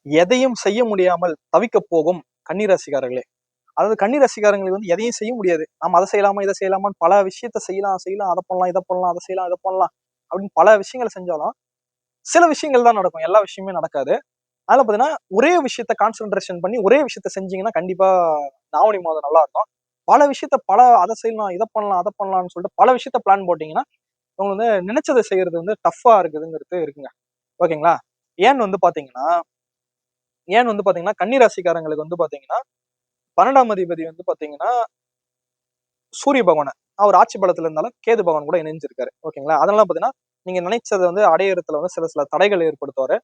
எதையும் செய்ய முடியாமல் தவிக்க போகும் கன்னிராசிக்காரர்களே. அதாவது கன்னிராசிக்காரங்களுக்கு வந்து எதையும் செய்ய முடியாது. நம்ம அதை செய்யலாமா இதை செய்யலாமான்னு பல விஷயத்த செய்யலாம் அதை பண்ணலாம் இதை பண்ணலாம் அதை செய்யலாம் இதை பண்ணலாம் அப்படின்னு பல விஷயங்களை செஞ்சாலும் சில விஷயங்கள் தான் நடக்கும். எல்லா விஷயமே நடக்காது. அதுல பாத்தீங்கன்னா ஒரே விஷயத்த கான்சென்ட்ரேஷன் பண்ணி ஒரே விஷயத்த செஞ்சீங்கன்னா கண்டிப்பா ஆவணி மாதம் நல்லா இருக்கும். பல விஷயத்த அதை செய்யலாம் இதை பண்ணலாம் அதை பண்ணலாம்னு சொல்லிட்டு பல விஷயத்த பிளான் போட்டீங்கன்னா உங்களுக்கு வந்து நினைச்சதை செய்யறது வந்து டஃப்பா இருக்குதுங்கிறது இருக்குங்க. ஓகேங்களா? ஏன்னு வந்து பாத்தீங்கன்னா கன்னிராசிக்காரங்களுக்கு வந்து பாத்தீங்கன்னா 12ஆம் அதிபதி வந்து பாத்தீங்கன்னா சூரிய பகவான் அவர் ஆட்சி பலத்துல இருந்தாலும் கேது பகவான் கூட இணைஞ்சிருக்காரு. ஓகேங்களா? அதனால பாத்தீங்கன்னா நீங்க நினைச்சதை வந்து அடையறதுல வந்து சில சில தடைகள் ஏற்படுத்துவாரு.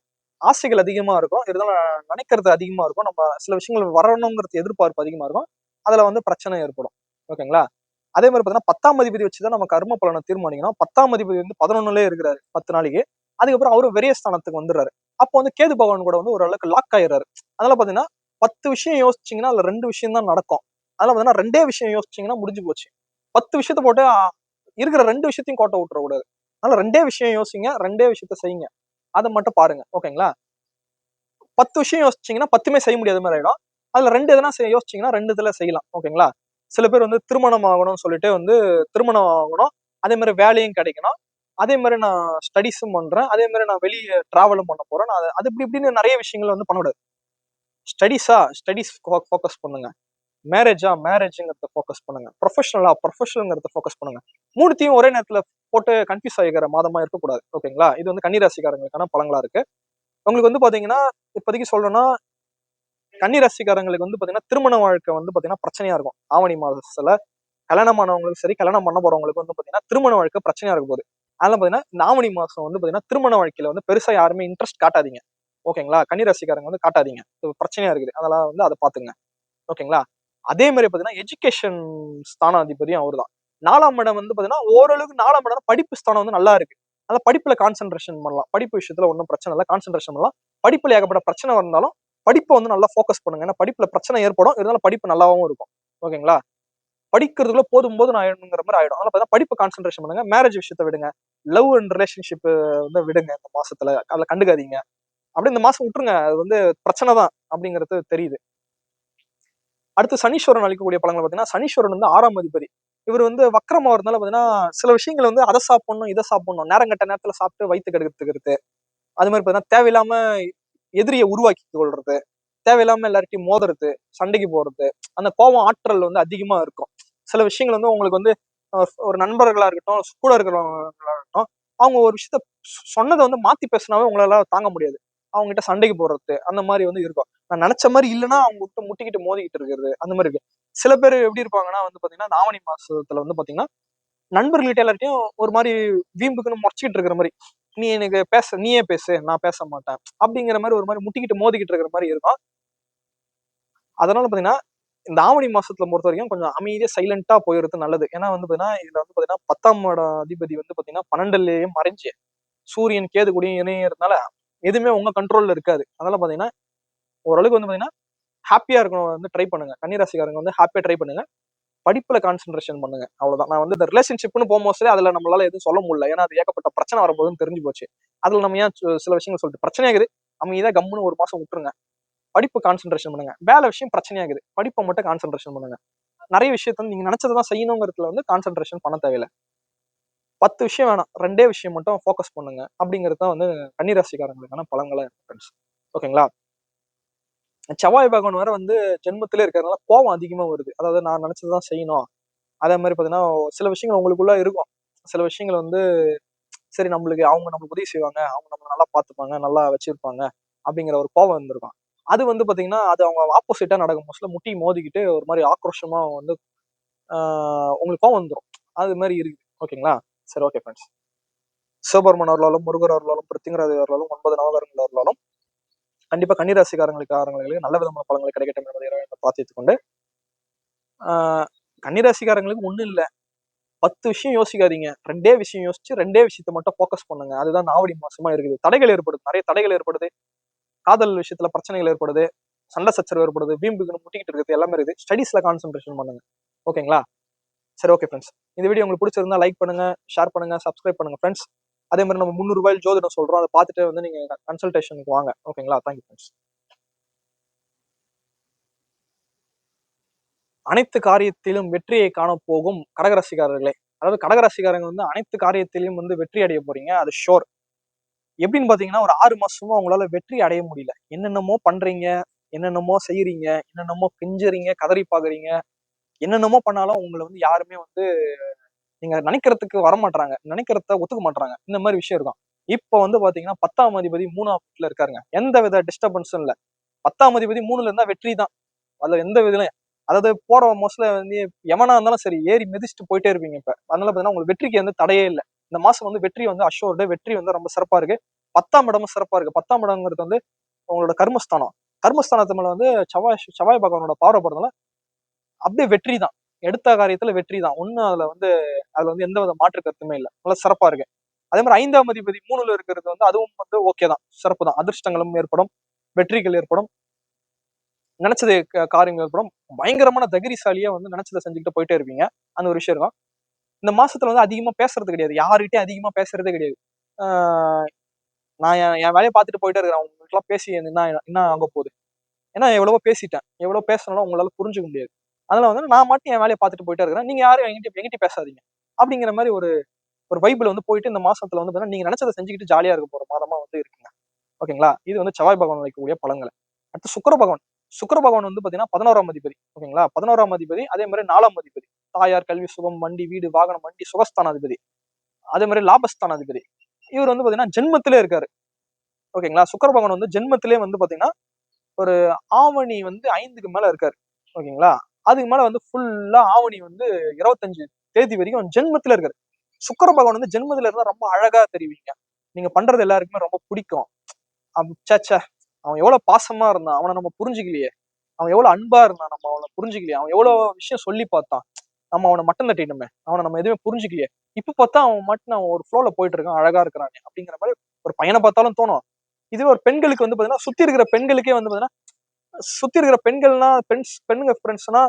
ஆசைகள் அதிகமா இருக்கும். இருந்தாலும் நினைக்கிறது அதிகமா இருக்கும். நம்ம சில விஷயங்கள் வரணுங்கிறது எதிர்பார்ப்பு அதிகமா இருக்கும். அதுல வந்து பிரச்சனை ஏற்படும். ஓகேங்களா? அதே மாதிரி பாத்தீங்கன்னா 10ஆம் அதிபதி வச்சுதான் நம்ம கர்ம பலனை தீர்மானிக்கணும். 10ஆம் அதிபதி வந்து 11லே இருக்கிறாரு 10 நாளைக்கு. அதுக்கப்புறம் அவரும் விரயஸ்தானத்துக்கு வந்துடுறாரு. அப்போ வந்து கேது பகவான் கூட வந்து ஓரளவுக்கு லாக் ஆயிடுறாரு. அதனால பாத்தீங்கன்னா 10 விஷயம் யோசிச்சீங்கன்னா அதுல 2 விஷயம் தான் நடக்கும். அதனால பாத்தீங்கன்னா 2 விஷயம் யோசிச்சீங்கன்னா முடிஞ்சு போச்சு. 10 விஷயத்த போட்டு இருக்கிற 2 விஷயத்தையும் கோட்டை விட்டுறக்கூடாது. அதனால 2 விஷயம் யோசிங்க, 2 விஷயத்த செய்யுங்க. அதை மட்டும் பாருங்க. ஓகேங்களா? 10 விஷயம் யோசிச்சீங்கன்னா 10மே செய்ய முடியாத மாதிரி ஆயிடும். அதுல 2 எதனா யோசிச்சீங்கன்னா 2 இதுல செய்யலாம். ஓகேங்களா? சில பேர் வந்து திருமணம் ஆகணும்னு சொல்லிட்டு வந்து திருமணம் ஆகணும். அதே மாதிரி வேலையும் கிடைக்கணும். அதே மாதிரி நான் ஸ்டடீஸும் பண்றேன். அதே மாதிரி நான் வெளியே டிராவலும் பண்ண போறேன். நான் அது இப்படி இப்படின்னு நிறைய விஷயங்கள் வந்து பண்ணக்கூடாது. ஸ்டடீஸ் ஃபோக்கஸ் பண்ணுங்க. மேரேஜ்ங்கிறத ஃபோக்கஸ் பண்ணுங்க. ப்ரொஃபஷனல்ங்கிறத ஃபோக்கஸ் பண்ணுங்க. 3த்தையும் ஒரே நேரத்துல போட்டு கன்ஃபியூஸ் ஆகிக்கிற மாதமா இருக்கக்கூடாது. ஓகேங்களா? இது வந்து கன்னிராசிக்காரங்களுக்கான பலங்களா இருக்கு. உங்களுக்கு வந்து பாத்தீங்கன்னா இப்போதைக்கு சொல்லணும்னா கன்னிராசிக்காரங்களுக்கு வந்து பாத்தீங்கன்னா திருமண வாழ்க்கை வந்து பாத்தீங்கன்னா பிரச்சனையா இருக்கும். ஆவணி மாதத்துல கல்யாணம் ஆனவங்களுக்கும் சரி, கல்யாணம் பண்ண போறவங்களுக்கு வந்து பாத்தீங்கன்னா திருமண வாழ்க்கை பிரச்சனையா இருக்க போகுது. அதனால பாத்தீங்கன்னா இந்த ஆவணி மாசம் வந்து பாத்தீங்கன்னா திருமண வாழ்க்கையில வந்து பெருசா யாருமே இன்ட்ரெஸ்ட் காட்டாதீங்க. ஓகேங்களா? கன்னிராசிக்காரங்க வந்து காட்டாதீங்க. இது பிரச்சனையா இருக்குது. அதெல்லாம் வந்து அதை பாத்துங்க. ஓகேங்களா? அதே மாதிரி பாத்தீங்கன்னா எஜுகேஷன் ஸ்தானாதிபதியும் அவர்தான். 4ஆம் இடம் வந்து பாத்தீங்கன்னா ஓரளவுக்கு 4ஆம் இடம் படிப்பு ஸ்தானம் வந்து நல்லா இருக்கு. அதனால படிப்புல கான்சென்ட்ரேஷன் பண்ணலாம். படிப்பு விஷயத்துல ஒன்றும் பிரச்சனை இல்லை. கான்சென்ட்ரேஷன் பண்ணலாம். படிப்புல ஏகப்பட்ட பிரச்சனை வந்தாலும் படிப்பை வந்து நல்லா ஃபோக்கஸ் பண்ணுங்க. ஏன்னா படிப்புல பிரச்சனை ஏற்படும். இருந்தாலும் படிப்பு நல்லாவும் இருக்கும். ஓகேங்களா? படிக்கிறதுக்குள்ள போதும் ஆயிடுங்கிற மாதிரி ஆயிடும். அதனால பார்த்தீங்கன்னா படிப்பு கான்சென்ட்ரேஷன் பண்ணுங்க. மேரேஜ் விஷயத்த விடுங்க. லவ் அண்ட் ரிலேஷன்ஷிப் வந்து விடுங்க இந்த மாசத்துல. அதுல கண்டுக்காதீங்க. அப்படியே இந்த மாசம் விட்டுருங்க. அது வந்து பிரச்சனை தான் அப்படிங்கிறது தெரியுது. அடுத்து சனீஸ்வரன் அளிக்கக்கூடிய பலன்கள் பார்த்தீங்கன்னா, சனீஸ்வரன் வந்து 6ஆம் அதிபதி. இவர் வந்து வக்ரம் ஆவறதுனால பார்த்தீங்கன்னா, சில விஷயங்கள் வந்து அதை சாப்பிடணும், இதை சாப்பிடணும். நேரங்கெட்ட நேரத்துல சாப்பிட்டு வயித்து கெடுத்துக்கிறது. அது மாதிரி பார்த்தீங்கன்னா, தேவையில்லாம எதிரியை உருவாக்கி கொள்றது. தேவையில்லாம எல்லார்கிட்டயும் மோதுறது, சண்டைக்கு போறது, அந்த கோபம் ஆற்றல் வந்து அதிகமா இருக்கும். சில விஷயங்கள் வந்து உங்களுக்கு வந்து ஒரு நண்பர்களா இருக்கட்டும், கூட இருக்கிறவங்களா இருக்கட்டும், அவங்க ஒரு விஷயத்த சொன்னத வந்து மாத்தி பேசினாவே உங்களால தாங்க முடியாது. அவங்க கிட்ட சண்டைக்கு போடுறது, அந்த மாதிரி வந்து இருக்கும். நான் நினைச்ச மாதிரி இல்லைன்னா அவங்க கிட்ட முட்டிக்கிட்டு மோதிக்கிட்டு இருக்கிறது, அந்த மாதிரி இருக்கு. சில பேர் எப்படி இருப்பாங்கன்னா வந்து பாத்தீங்கன்னா, இந்த ஆவணி மாசத்துல வந்து பாத்தீங்கன்னா, நண்பர்கள்கிட்ட எல்லார்ட்டையும் ஒரு மாதிரி வீம்புக்குன்னு முறைச்சிக்கிட்டு இருக்கிற மாதிரி, நீ எனக்கு நீயே பேசு, நான் பேச மாட்டேன் அப்படிங்கிற மாதிரி ஒரு மாதிரி முட்டிக்கிட்டு மோதிக்கிட்டு இருக்கிற மாதிரி இருக்கும். அதனால பாத்தீங்கன்னா, இந்த ஆவணி மாசத்துல பொறுத்தவரைக்கும் கொஞ்சம் அமைதியா சைலண்டா போயிறது நல்லது. ஏன்னா வந்து பாத்தீங்கன்னா, இதுல வந்து பாத்தீங்கன்னா 10ஆம் இடம் அதிபதி வந்து பாத்தீங்கன்னா 12லயே மறைஞ்சு சூரியன், கேது கூடயும் இணையறதுனால எதுவுமே உங்க கண்ட்ரோல்ல இருக்காது. அதனால பாத்தீங்கன்னா, ஓரளவுக்கு வந்து பாத்தீங்கன்னா, ஹாப்பியா இருக்கணும் வந்து ட்ரை பண்ணுங்க. கன்னிராசிக்காரங்க வந்து ஹாப்பியா ட்ரை பண்ணுங்க. படிப்புல கான்சன்ட்ரேஷன் பண்ணுங்க. அவ்வளவுதான். நான் வந்து இந்த ரிலேஷன்ஷிப்னு போகும்போது அதுல நம்மளால எதுவும் சொல்ல முடியல. ஏன்னா அது ஏகப்பட்ட பிரச்சனை வரப்போகுதுன்னு தெரிஞ்சு போச்சு. அதுல நம்ம ஏன் சில விஷயங்கள் சொல்லிட்டு பிரச்சனையாகுது. அமைதியா கம்முன்னு ஒரு மாசம் விட்டுருங்க. படிப்பு கான்சன்ட்ரேஷன் பண்ணுங்க. வேலை விஷயம் பிரச்சனையாகுது. படிப்பை மட்டும் கான்சன்ட்ரேஷன் பண்ணுங்க. நிறைய விஷயத்த நீங்க நினைச்சதான் செய்யணுங்கிறதுல வந்து கான்சன்ட்ரேஷன் பண்ண தேவையில்ல. 10 விஷயம் வேணாம். 2 விஷயம் மட்டும் ஃபோக்கஸ் பண்ணுங்க. அப்படிங்கிறது தான் வந்து கன்னிராசிக்காரங்களுக்கான பலன்களா இருக்கு ஃப்ரெண்ட்ஸ். ஓகேங்களா? செவ்வாய் பகவான் வேற வந்து ஜென்மத்திலே இருக்கிறதுனால கோவம் அதிகமா வருது. அதாவது நான் நினைச்சதுதான் செய்யணும். அதே மாதிரி பாத்தீங்கன்னா, சில விஷயங்கள் உங்களுக்குள்ள இருக்கும். சில விஷயங்கள் வந்து சரி அவங்க நம்மளுக்கு உதவி செய்வாங்க. அவங்க நம்மள நல்லா பார்த்துப்பாங்க, நல்லா வச்சிருப்பாங்க அப்படிங்கிற ஒரு கோவம் இருந்திருக்கும். அது வந்து பாத்தீங்கன்னா, அது அவங்க ஆப்போசிட்டா நடக்கும். மோஸ்ட்ல முட்டி மோதிக்கிட்டு ஒரு மாரி ஆக்ரோஷமா வந்து ஆ உங்களுக்கு கோவம் வந்துரும். அது மாரி இருக்குது. ஓகேங்களா? சரி ஓகே ஃபிரெண்ட்ஸ். சிவபெருமான் அருளாலும், முருகர் அருளாலும், பிருத்திவிராதை அருளாலும், 9 நவகிரகங்கள் அருளாலும் கண்டிப்பா கன்னிராசிக்காரங்களுக்கு நல்ல விதமான பலன்கள் கிடைக்கட்டும் என்பதை இறைவனிடம் பிரார்த்தித்துக் கொண்டு, ஆ கன்னிராசிக்காரங்களுக்கு ஒண்ணும் இல்ல. 10 விஷயம் யோசிக்காதீங்க. 2 விஷயம் யோசிச்சு 2 விஷயத்த மட்டும் ஃபோக்கஸ் பண்ணுங்க. அதுதான் ஆவணி மாசமா இருக்குது. தடைகள் ஏற்படுது. நெறைய தடைகள் ஏற்படுது. காதல் விஷயத்துல பிரச்சனைகள் ஏற்படுது. சண்டை சச்சரவு ஏற்படுது. வீம்புக்குன்னு முட்டிக்கிட்டு இருக்குது. எல்லாமே இருக்குது. ஸ்டடீஸ்ல கான்சன்ட்ரேஷன் பண்ணுங்க. ஓகேங்களா? சரி ஓகே ஃப்ரெண்ட்ஸ். இந்த வீடியோ உங்களுக்கு பிடிச்சிருந்தா லைக் பண்ணுங்க, ஷேர் பண்ணுங்க, சப்ஸ்கிரைப் பண்ணுங்க ஃப்ரெண்ட்ஸ். அதே மாதிரி நம்ம ரூ. 300 ஜோதிடம் சொல்றோம். அத பார்த்துட்டு வந்து நீங்க கன்சல்டேஷனுக்கு வாங்க. ஓகேங்களா? Thank you friends. அனைத்து காரியத்திலும் வெற்றியை காண போகும் கடகராசிக்காரர்களே. அதாவது கடகராசிக்காரங்க வந்து அனைத்து காரியத்திலும் வந்து வெற்றி அடைய போறீங்க, அது ஷோர். எப்படின்னு பாத்தீங்கன்னா ஒரு 6 மாசமா உங்களால வெற்றி அடைய முடியல. என்னென்னமோ பண்றீங்க, என்னென்னமோ செய்யறீங்க, என்னென்னமோ கெஞ்சுறீங்க, கதறி பாக்குறீங்க, என்னென்னமோ பண்ணாலும் உங்களை வந்து யாருமே வந்து நீங்க நினைக்கிறதுக்கு வரமாட்டாங்க, நினைக்கிறத ஒத்துக்க மாட்டாங்க. இந்த மாதிரி விஷயம் இருக்கும். இப்ப வந்து பாத்தீங்கன்னா 10ஆம் அதிபதி 3ஆம் வீட்டுல இருக்காருங்க. எந்த வித டிஸ்டர்பன்ஸும் இல்ல. 10ஆம் அதிபதி 3ல இருந்தா வெற்றி தான். அதுல எந்த விதலையும், அதாவது போற மோஸ்ட்ல வந்து எவனா இருந்தாலும் சரி ஏறி மிதிச்சுட்டு போயிட்டே இருப்பீங்க. இப்ப அதனால பாத்தீங்கன்னா உங்களுக்கு வெற்றிக்கு வந்து தடையே இல்லை. இந்த மாசம் வந்து வெற்றி வந்து அஷோர்டு, வெற்றி வந்து ரொம்ப சிறப்பா இருக்கு. 10ஆம் இடமும் சிறப்பா இருக்கு. 10ஆம் இடம்ங்கிறது வந்து உங்களோட கர்மஸ்தானம். கர்மஸ்தானத்து மேல வந்து செவ்வாய் பகவானோட பார்வை போறதுனால அப்படியே வெற்றி தான். எடுத்த காரியத்துல வெற்றி தான். ஒண்ணும் அதுல வந்து எந்த வித மாற்று கருத்துமே இல்லை. நல்லா சிறப்பா இருக்கு. அதே மாதிரி 5ஆம் அதிபதி 3ல இருக்கிறது வந்து அதுவும் வந்து ஓகே தான், சிறப்பு தான். அதிர்ஷ்டங்களும் ஏற்படும், வெற்றிகள் ஏற்படும், நினைச்சது காரியங்கள் ஏற்படும். பயங்கரமான தைரியசாலியா வந்து நினைச்சதை செஞ்சுக்கிட்டு போயிட்டே இருப்பீங்க. அந்த ஒரு விஷயம் இருக்கும். இந்த மாசத்துல வந்து அதிகமா பேசுறது கிடையாது, யாருகிட்டயும் அதிகமா பேசுறதே கிடையாது. ஆஹ் நான் என் வேலையை பார்த்துட்டு போயிட்டே இருக்கிறேன். உங்களுக்கு எல்லாம் பேசி என்ன என்ன ஆக போகுது? ஏன்னா எவ்வளவோ பேசிட்டேன், எவ்வளவு பேசணும்னா உங்களால புரிஞ்சுக்க முடியாது. அதனால வந்து நான் மட்டும் என் வேலையை பார்த்துட்டு போயிட்டே இருக்கிறேன், நீங்க யாரும் எங்கிட்ட பேசாதீங்க அப்படிங்கிற மாதிரி ஒரு ஒரு பைபிள் வந்து போயிட்டு இந்த மாசத்துல வந்து பாத்தீங்கன்னா நீங்க நினைச்சதை செஞ்சுக்கிட்டு ஜாலியா இருக்க போற மாதமா வந்து இருக்குங்க. ஓகேங்களா? இது வந்து செவ்வாய் பகவான் வைக்கக்கூடிய பலன்கள். அடுத்து சுக்கிர பகவான். சுக்கிர பகவான் வந்து பாத்தீங்கன்னா 11ஆம் அதிபதி. ஓகேங்களா? 11ஆம் அதிபதி, அதே மாதிரி 4ஆம் அதிபதி. தாயார், கல்வி, சுகம், வண்டி, வீடு, வாகனம், வண்டி, சுகஸ்தானாதிபதி, அதே மாதிரி லாபஸ்தானாதிபதி. இவர் வந்து பாத்தீங்கன்னா ஜென்மத்திலே இருக்காரு. ஓகேங்களா? சுக்கிர பகவான் வந்து ஜென்மத்திலே வந்து பாத்தீங்கன்னா ஒரு ஆவணி வந்து 5க்கு மேல இருக்காரு. ஓகேங்களா? அதுக்கு மேல வந்து ஃபுல்லா ஆவணி வந்து 25 தேதி வரைக்கும் ஜென்மத்தில இருக்காரு. சுக்கிர பகவான் வந்து ஜென்மத்தில இருந்தா ரொம்ப அழகா தெரிவிங்க. நீங்க பண்றது எல்லாருக்குமே ரொம்ப பிடிக்கும். ச்சே, அவன் எவ்வளவு பாசமா இருந்தான், அவனை நம்ம புரிஞ்சுக்கலையே. அவன் எவ்வளவு அன்பா இருந்தான், நம்ம அவனை புரிஞ்சுக்கலையே. அவன் எவ்வளவு விஷயம் சொல்லி பார்த்தான், நம்ம அவனை மட்டம் தட்டிட்டோமே, அவனை நம்ம எதுவுமே புரிஞ்சுக்கலையே. இப்ப பார்த்தா அவன் மட்டும் அவன் ஒரு ஃப்ளோல போயிட்டு இருக்கான், அழகா இருக்கிறானே அப்படிங்கிற மாதிரி ஒரு பையனை பார்த்தாலும் தோணும். இதுவே ஒரு பெண்களுக்கு வந்து பாத்தீங்கன்னா சுத்தி இருக்கிற பெண்களுக்கே வந்து பாத்தீங்கன்னா சுத்தி இருக்கிற பெண்கள்னா பெண்ணுங்க ஃப்ரெண்ட்ஸ்னா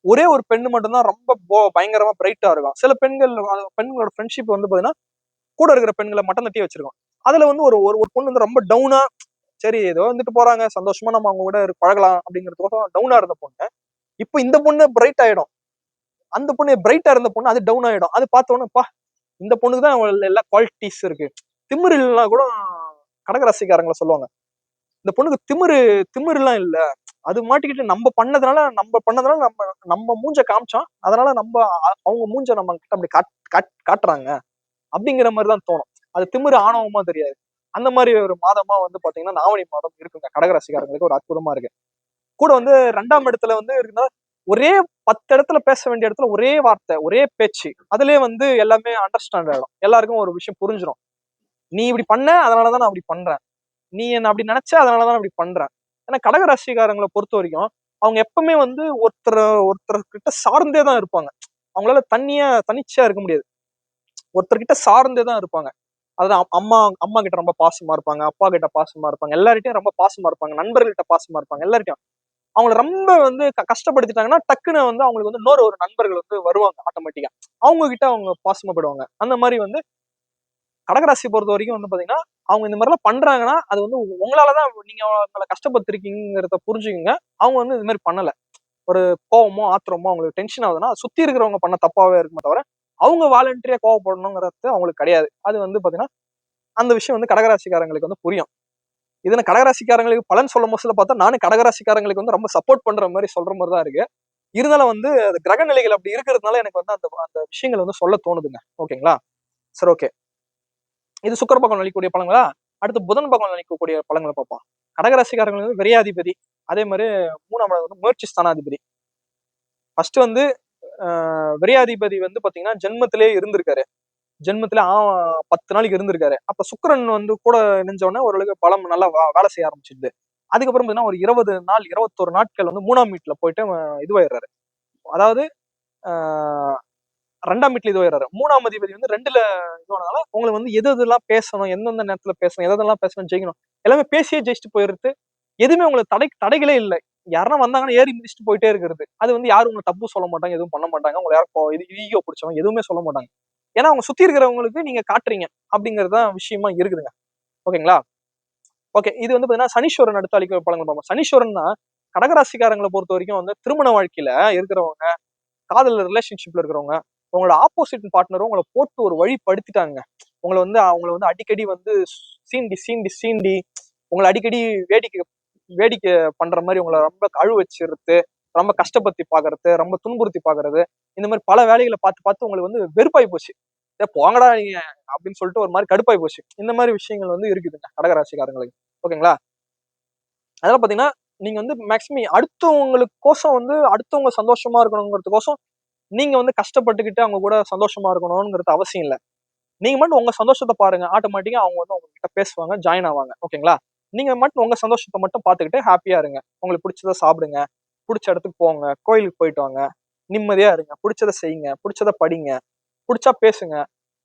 ஒரே ஒரு பெண்ணு மட்டும் தான் ரொம்ப பயங்கரமா பிரைட்டா இருக்கும். சில பெண்களோட ஃப்ரெண்ட்ஷிப் வந்து பாத்தீங்கன்னா கூட இருக்கிற பெண்களை மட்டம் தட்டி வச்சிருக்கோம். அதுல வந்து ஒரு ஒரு பொண்ணு வந்து ரொம்ப டவுனா, சரி ஏதோ வந்துட்டு போறாங்க, சந்தோஷமா நம்ம அவங்க கூட பழகலாம் அப்படிங்கிறதுக்கோசம் டவுனா இருந்த பொண்ணு இப்ப இந்த பொண்ணு பிரைட் ஆயிடும். அந்த பொண்ணு பிரைட்டா இருந்த பொண்ணு அது டவுன் ஆயிடும். அது பார்த்த உடனே பா, இந்த பொண்ணுக்கு தான் எல்லா குவாலிட்டிஸ் இருக்கு. திமிரு இல்லைன்னா கூட கடகராசிக்காரங்களை சொல்லுவாங்க, இந்த பொண்ணுக்கு திமிருலாம் இல்ல, அது மாட்டிக்கிட்டு நம்ம பண்ணதுனால நம்ம நம்ம மூஞ்ச காமிச்சோம், அதனால நம்ம அவங்க மூஞ்ச நம்ம கிட்ட அப்படி காட்டுறாங்க அப்படிங்கிற மாதிரி தான் தோணும். அது திமிரு ஆணவமா தெரியாது. அந்த மாதிரி ஒரு மாதமா வந்து பாத்தீங்கன்னா ஆவணி மாதம் இருக்குங்க. கடகராசிக்காரங்களுக்கு ஒரு அற்புதமா இருக்கு. கூட வந்து 2ஆம் இடத்துல வந்து இருந்தா ஒரே 10 இடத்துல பேச வேண்டிய இடத்துல ஒரே வார்த்தை, ஒரே பேச்சு, அதுலயே வந்து எல்லாமே அண்டர்ஸ்டாண்ட் ஆயிடும். எல்லாருக்கும் ஒரு விஷயம் புரிஞ்சிடும். நீ இப்படி பண்ண, அதனாலதான் நான் அப்படி பண்றேன். நீ என்ன அப்படி நினைச்ச, அதனாலதான் அப்படி பண்றேன். ஏன்னா கடகராசிக்காரங்களை பொறுத்த வரைக்கும் அவங்க எப்பவுமே வந்து ஒருத்தர் கிட்ட சார்ந்தே தான் இருப்பாங்க. அவங்களால தனிச்சையா இருக்க முடியாது. ஒருத்தர்கிட்ட சார்ந்தே தான் இருப்பாங்க. அதான் அம்மா அம்மா கிட்ட ரொம்ப பாசமா இருப்பாங்க, அப்பா கிட்ட பாசமா இருப்பாங்க, எல்லார்கிட்டயும் ரொம்ப பாசமா இருப்பாங்க, நண்பர்கள்கிட்ட பாசமா இருப்பாங்க, எல்லார்கிட்டயும். அவங்கள ரொம்ப வந்து கஷ்டப்படுத்திட்டாங்கன்னா டக்குன்னு வந்து அவங்களுக்கு வந்து இன்னொரு ஒரு நண்பர்கள் வந்து வருவாங்க ஆட்டோமேட்டிக்கா. அவங்க கிட்ட அவங்க பாசமா போயிடுவாங்க. அந்த மாதிரி வந்து கடகராசி பொறுத்த வரைக்கும் வந்து பாத்தீங்கன்னா அவங்க இந்த மாதிரி எல்லாம் பண்றாங்கன்னா அது வந்து உங்களாலதான் நீங்க அவங்கள கஷ்டப்படுத்திருக்கீங்கிறத புரிஞ்சுக்கங்க. அவங்க வந்து இது மாதிரி பண்ணல. ஒரு கோவமோ ஆத்திரமோ அவங்களுக்கு டென்ஷன் ஆகுதுன்னா சுத்தி இருக்கிறவங்க பண்ண தப்பாவே இருக்குமே தவிர அவங்க வாலண்டரியா கோவப்படணுங்கிறது அவங்களுக்கு கிடையாது. அது வந்து பாத்தீங்கன்னா அந்த விஷயம் வந்து கடகராசிக்காரங்களுக்கு வந்து புரியும். இதுல கடகராசிக்காரங்களுக்கு பலன் சொல்லும் போது பார்த்தா நானும் கடகராசிக்காரங்களுக்கு வந்து ரொம்ப சப்போர்ட் பண்ற மாதிரி சொல்ற மாதிரி தான் இருக்கு. இருந்தாலும் வந்து அது கிரக நிலைகள் அப்படி இருக்கிறதுனால எனக்கு வந்து அந்த அந்த விஷயங்கள் வந்து சொல்ல தோணுதுங்க. ஓகேங்களா? சரி, ஓகே. இது சுக்கிர பகவான் அளிக்கக்கூடிய பலன்களா? அடுத்து புதன் பகவான் அளிக்கக்கூடிய பலன்களை பார்ப்போம். கடகராசிக்காரங்களுக்கு வந்து விரையாதிபதி, அதே மாதிரி 3ஆம் இடம் வந்து முயற்சி ஸ்தானாதிபதி. ஃபர்ஸ்ட் வந்து விரையாதிபதி வந்து பாத்தீங்கன்னா ஜென்மத்திலே இருந்திருக்காரு. ஜென்மத்துல 10 நாளைக்கு இருந்திருக்காரு. அப்ப சுக்கிரன் வந்து கூட இணைஞ்ச உடனே ஓரளவுக்கு பலம் நல்லா வேலை செய்ய ஆரம்பிச்சிடுது. அதுக்கப்புறம் பாத்தீங்கன்னா ஒரு 20 நாள் 21 நாட்கள் வந்து 3ஆம் வீட்டுல போயிட்டு இதுவாயிடுறாரு. அதாவது ஆஹ் 2ஆம் வீட்டுல இதுவாயிடுறாரு. 3ஆம் அதிபதி வந்து 2ல இதுவானதால உங்களுக்கு வந்து எது எதெல்லாம் பேசணும், எந்தெந்த நேரத்துல பேசணும், எதெல்லாம் பேசணும், ஜெயிக்கணும், எல்லாமே பேசியே ஜெயிச்சுட்டு போயிடுறது. எதுவுமே உங்களுக்கு தடைகளே இல்லை. யாருன்னா வந்தாங்கன்னா ஏறி மிதிச்சுட்டு போயிட்டே இருக்கிறது. அது வந்து யாரும் உங்களை தப்பு சொல்ல மாட்டாங்க, எதுவும் பண்ண மாட்டாங்க. உங்களை யாரும் இது ஈகோ பிடிச்சவங்க எதுவுமே சொல்ல மாட்டாங்க. ஏன்னா அவங்க சுத்தி இருக்கிறவங்களுக்கு நீங்க காட்டுறீங்க அப்படிங்கிறது தான் விஷயமா இருக்குதுங்க. ஓகேங்களா? ஓகே. இது வந்து பாத்தீங்கன்னா சனீஸ்வரன் அடுத்து அளிக்கிற பலன்கள் பார்ப்போம். சனீஸ்வரன் தான் கடகராசிக்காரங்களை பொறுத்த வரைக்கும் வந்து திருமண வாழ்க்கையில இருக்கிறவங்க, காதல் ரிலேஷன்ஷிப்ல இருக்கிறவங்க, உங்களோட ஆப்போசிட் பார்ட்னரும் உங்களை போட்டு ஒரு வழி படுத்திட்டாங்க. அவங்கள வந்து அடிக்கடி வந்து சீண்டி சீண்டி சீண்டி உங்களை அடிக்கடி வேடிக்கை வேடிக்கை பண்ற மாதிரி உங்களை ரொம்ப அழு வச்சிருது, ரொம்ப கஷ்டப்படுத்தி பாக்குறது, ரொம்ப துன்புறுத்தி பாக்குறது, இந்த மாதிரி பல வேலைகளை பார்த்து பார்த்து உங்களுக்கு வந்து வெறுப்பாய் போச்சு. போங்கடா நீங்க அப்படின்னு சொல்லிட்டு ஒரு மாதிரி கடுப்பாய் போச்சு. இந்த மாதிரி விஷயங்கள் வந்து இருக்குதுங்க கடகராசிக்காரங்களுக்கு. ஓகேங்களா? அதெல்லாம் பாத்தீங்கன்னா நீங்க வந்து மேக்சிமம் அடுத்தவங்களுக்கோசம் வந்து அடுத்தவங்க சந்தோஷமா இருக்கணுங்கிறதுக்கோசம் நீங்க வந்து கஷ்டப்பட்டுக்கிட்டு அவங்க கூட சந்தோஷமா இருக்கணும்ங்கிறது அவசியம் இல்ல. நீங்க மட்டும் உங்க சந்தோஷத்தை பாருங்க. ஆட்டோமேட்டிக்கா அவங்க வந்து உங்ககிட்ட பேசுவாங்க, ஜாயின் ஆவாங்க. ஓகேங்களா? நீங்க மட்டும் உங்க சந்தோஷத்தை மட்டும் பார்த்துக்கிட்டு ஹாப்பியா இருங்க. உங்களுக்கு பிடிச்சத சாப்பிடுங்க, பிடிச்ச இடத்துக்கு போங்க, கோயிலுக்கு போயிட்டு வாங்க, நிம்மதியா இருங்க, பிடிச்சத செய்யுங்க, பிடிச்சத படிங்க, பிடிச்சா பேசுங்க,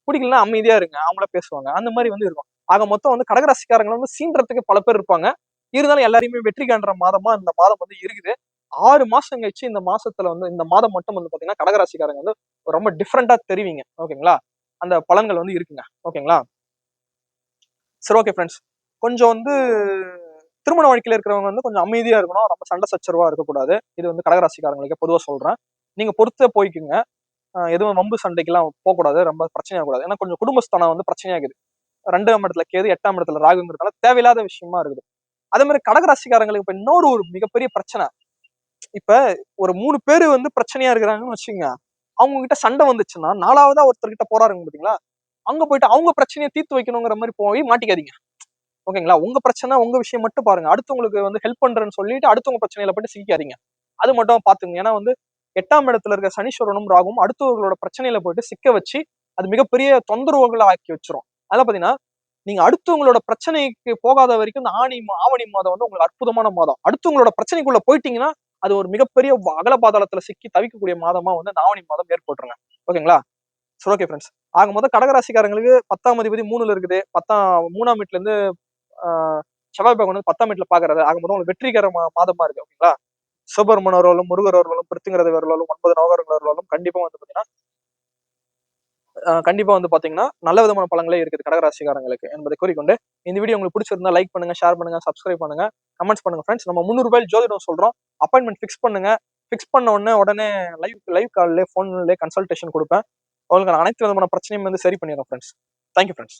பிடிக்கலன்னா அமைதியா இருங்க, அவங்கள பேசுவாங்க. அந்த மாதிரி வந்து இருக்கும். ஆக மொத்தம் வந்து கடகராசிக்காரங்களை வந்து சீன்றதுக்கு பல பேர் இருப்பாங்க. இருந்தாலும் எல்லாரையுமே வெற்றி காண்ற மாதமா இந்த மாதம் வந்து இருக்குது. 6 மாசம் கழிச்சு இந்த மாசத்துல வந்து இந்த மாதம் மட்டும் வந்து பாத்தீங்கன்னா கடகராசிக்காரங்க வந்து ரொம்ப டிஃப்ரெண்டா தெரிவிங்க. ஓகேங்களா? அந்த பலன்கள் வந்து இருக்குங்க. ஓகேங்களா? சரி, ஓகே ஃப்ரெண்ட்ஸ். கொஞ்சம் வந்து திருமண வாழ்க்கையில இருக்கிறவங்க வந்து கொஞ்சம் அமைதியா இருக்கணும். ரொம்ப சண்டை சச்சரவா இருக்கக்கூடாது. இது வந்து கடகராசிக்காரங்களுக்கு பொதுவா சொல்றேன். நீங்க பொறுத்தே போய்க்குங்க. எதுவும் வம்பு சண்டைக்கெல்லாம் போகக்கூடாது. ரொம்ப பிரச்சனையாகக்கூடாது. ஏன்னா கொஞ்சம் குடும்பஸ்தானம் வந்து பிரச்சனையாகுது. 2ஆம் இடத்துல கேது, 8ஆம் இடத்துல ராகுங்கிறதுனால தேவையில்லாத விஷயமா இருக்குது. அதே மாதிரி கடகராசிக்காரங்களுக்கு இப்ப இன்னொரு ஒரு மிகப்பெரிய பிரச்சனை. இப்ப ஒரு 3 பேரு வந்து பிரச்சனையா இருக்கிறாங்கன்னு வச்சுக்கோங்க. அவங்க கிட்ட சண்டை வந்துச்சுன்னா 4வதா ஒருத்தர்கிட்ட போராடுங்க பாத்தீங்களா? அங்க போயிட்டு அவங்க பிரச்சனையை தீர்த்து வைக்கணுங்கிற மாதிரி போய் மாட்டிக்காதீங்க. ஓகேங்களா? உங்க பிரச்சனை உங்க விஷயம் மட்டும் பாருங்க. அடுத்தவங்களுக்கு வந்து ஹெல்ப் பண்றேன்னு சொல்லிட்டு அடுத்தவங்க பிரச்சனையில போயிட்டு சிக்காதீங்க. அது மட்டும் பாத்துங்க. ஏன்னா வந்து 8ஆம் இடத்துல இருக்க சனீஸ்வரனும் ராகும் அடுத்தவர்களோட பிரச்சனையில போயிட்டு சிக்க வச்சு அது மிகப்பெரிய தொந்தரவுகளை ஆக்கி வச்சிரும். அதெல்லாம் பாத்தீங்கன்னா நீங்க அடுத்தவங்களோட பிரச்சனைக்கு போகாத வரைக்கும் இந்த ஆவணி மாதம் வந்து உங்களுக்கு அற்புதமான மாதம். அடுத்தவங்களோட பிரச்சனைக்குள்ள போயிட்டீங்கன்னா அது ஒரு மிகப்பெரிய அகல பாதாளத்துல சிக்கி தவிக்கக்கூடிய மாதமா வந்து இந்த ஆவணி மாதம் ஏற்பட்டுருங்க. ஓகேங்களா? சரி, ஓகே ஃப்ரெண்ட்ஸ். ஆக மொத்தம் கடகராசிக்காரங்களுக்கு 10ஆம் அதிபதி 3ல இருக்குது. 3ஆம் வீட்டுல இருந்து செவ்வாய் பகவான் வந்து 10ஆம் வீட்டுல பாக்குறாரு. ஆக மொத்தம் உங்களுக்கு வெற்றிகர மாதமா இருக்கு. ஓகேங்களா? சிவபெருமன் அவர்களும், முருகர் அவர்களும், பிருத்திங்கிரத அவர்களும், 9 நவகரங்கள் அவர்களும் கண்டிப்பா வந்து பாத்தீங்கன்னா நல்ல விதமான பலன்களே இருக்குது கடகராசிக்காரங்களுக்கு என்பதை கூறிக்கொண்டு இந்த வீடியோ உங்களுக்கு பிடிச்சிருந்தா லைக் பண்ணுங்க, ஷேர் பண்ணுங்க, சப்ஸ்கிரைப் பண்ணுங்க, கமெண்ட்ஸ் பண்ணுங்க ஃப்ரெண்ட்ஸ். நம்ம 300 ரூபாய் ஜோதிடம் சொல்றோம். அப்பாயின்மெண்ட் ஃபிக்ஸ் பண்ணுங்க. ஃபிக்ஸ் பண்ண உடனே லைவ் லைவ் கால்ல போன்ல கன்சல்டேஷன் கொடுப்பேன். உங்களுக்கு அனைத்து விதமான பிரச்சனையும் வந்து சரி பண்ணிடுறோம் ஃப்ரெண்ட்ஸ். Thank you friends.